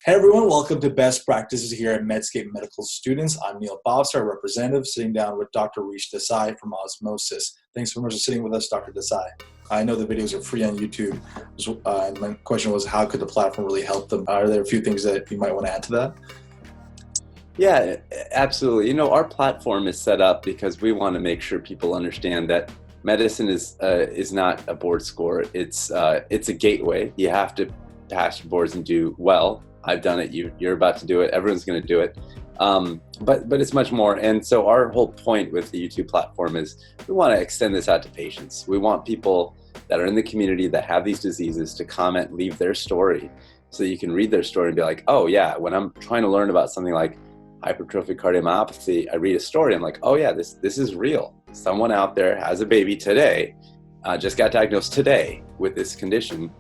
Hey everyone, welcome to Best Practices here at Medscape Medical Students. I'm Neil Bobster, representative, sitting down with Dr. Rishi Desai from Osmosis. Thanks so much for sitting with us, Dr. Desai. I know the videos are free on YouTube. And my question was, how could the platform really help them? Are there a few things that you might want to add to that? Yeah, absolutely. Our platform is set up because we want to make sure people understand that medicine is not a board score. It's a gateway. You have to pass your boards and do well. I've done it. You're about to do it. Everyone's going to do it. But it's much more. And so our whole point with the YouTube platform is we want to extend this out to patients. We want people that are in the community that have these diseases to comment, leave their story, so you can read their story and be like, oh yeah, when I'm trying to learn about something like hypertrophic cardiomyopathy, I read a story. I'm like, oh yeah, this is real. Someone out there has a baby today, just got diagnosed today with this condition.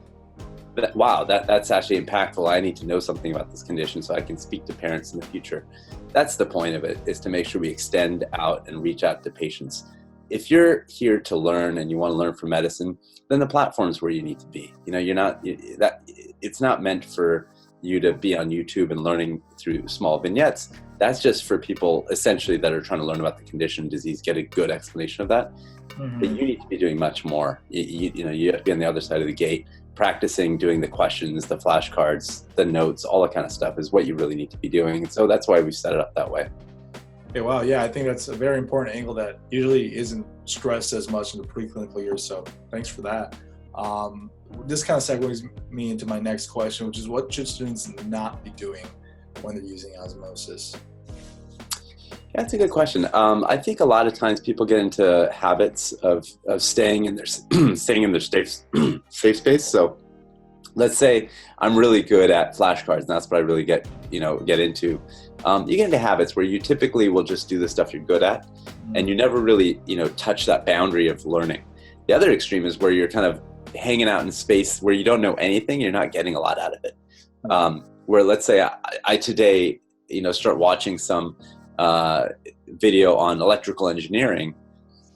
Wow, that's actually impactful. I need to know something about this condition so I can speak to parents in the future. That's the point of it, is to make sure we extend out and reach out to patients. If you're here to learn and you want to learn from medicine, then the platform's where you need to be. It's not meant for you to be on YouTube and learning through small vignettes. That's just for people essentially that are trying to learn about the condition, disease, get a good explanation of that. Mm-hmm. But you need to be doing much more. You have to be on the other side of the gate, practicing doing the questions, the flashcards, the notes, all that kind of stuff is what you really need to be doing. So that's why we set it up that way. Okay, wow, yeah, I think that's a very important angle that usually isn't stressed as much in the preclinical years, so thanks for that. This kind of segues me into my next question, which is what should students not be doing when they're using Osmosis? Yeah, that's a good question. I think a lot of times people get into habits of staying in their safe space. So let's say I'm really good at flashcards, and that's what I really get into. You get into habits where you typically will just do the stuff you're good at, and you never really touch that boundary of learning. The other extreme is where you're kind of hanging out in space where you don't know anything, you're not getting a lot out of it. Where let's say I today start watching some video on electrical engineering,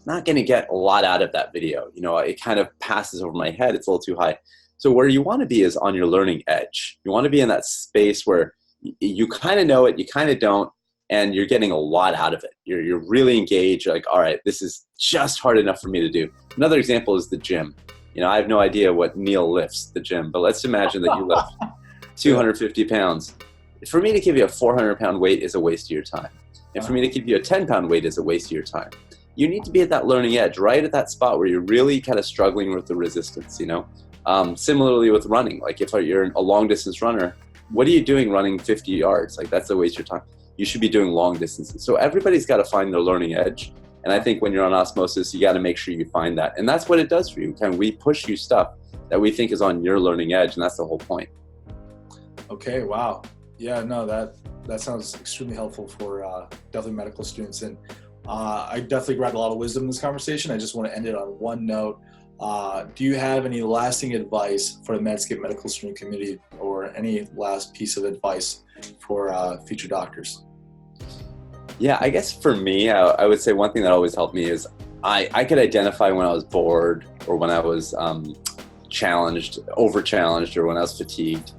not going to get a lot out of that video. It kind of passes over my head. It's a little too high. So where you want to be is on your learning edge. You want to be in that space where you kind of know it, you kind of don't, and you're getting a lot out of it. You're really engaged. You're like, all right, this is just hard enough for me to do. Another example is the gym. I have no idea what Neil lifts at the gym, but let's imagine that you lift 250 pounds. For me to give you a 400-pound weight is a waste of your time. And for me to give you a 10-pound weight is a waste of your time. You need to be at that learning edge, right at that spot where you're really kind of struggling with the resistance, Similarly with running, like if you're a long-distance runner, what are you doing running 50 yards? Like that's a waste of your time. You should be doing long distances. So everybody's got to find their learning edge. And I think when you're on Osmosis, you got to make sure you find that. And that's what it does for you. We push you stuff that we think is on your learning edge, and that's the whole point. Okay, wow. Yeah, no, that sounds extremely helpful for definitely medical students. And I definitely grabbed a lot of wisdom in this conversation. I just want to end it on one note. Do you have any lasting advice for the Medscape medical student community, or any last piece of advice for future doctors? Yeah, I guess for me, I would say one thing that always helped me is I could identify when I was bored, or when I was over-challenged, or when I was fatigued.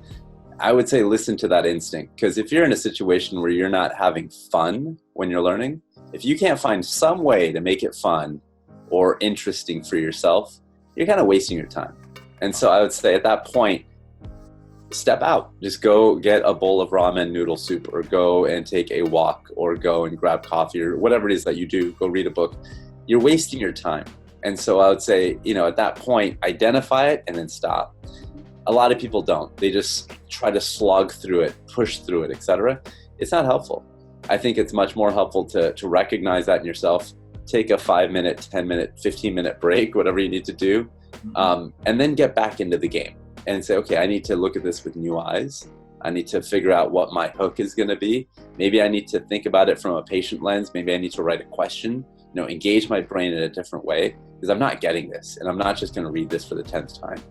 I would say listen to that instinct, because if you're in a situation where you're not having fun when you're learning, if you can't find some way to make it fun or interesting for yourself, you're kind of wasting your time. And so I would say at that point, step out. Just go get a bowl of ramen noodle soup, or go and take a walk, or go and grab coffee, or whatever it is that you do, go read a book. You're wasting your time. And so I would say, at that point, identify it and then stop. A lot of people don't. They just try to slog through it, push through it, etc. It's not helpful. I think it's much more helpful to recognize that in yourself, take a 5-minute, 10-minute, 15-minute break, whatever you need to do, and then get back into the game and say, okay, I need to look at this with new eyes. I need to figure out what my hook is going to be. Maybe I need to think about it from a patient lens. Maybe I need to write a question, engage my brain in a different way, because I'm not getting this, and I'm not just going to read this for the 10th time.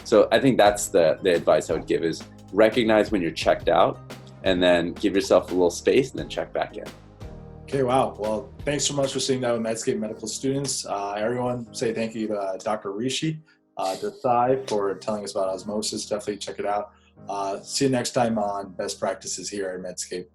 So I think that's the advice I would give, is recognize when you're checked out, and then give yourself a little space and then check back in. Okay, wow. Well, thanks so much for sitting down with Medscape medical students. Everyone say thank you to Dr. Rishi Desai for telling us about Osmosis. Definitely check it out. See you next time on Best Practices here at Medscape.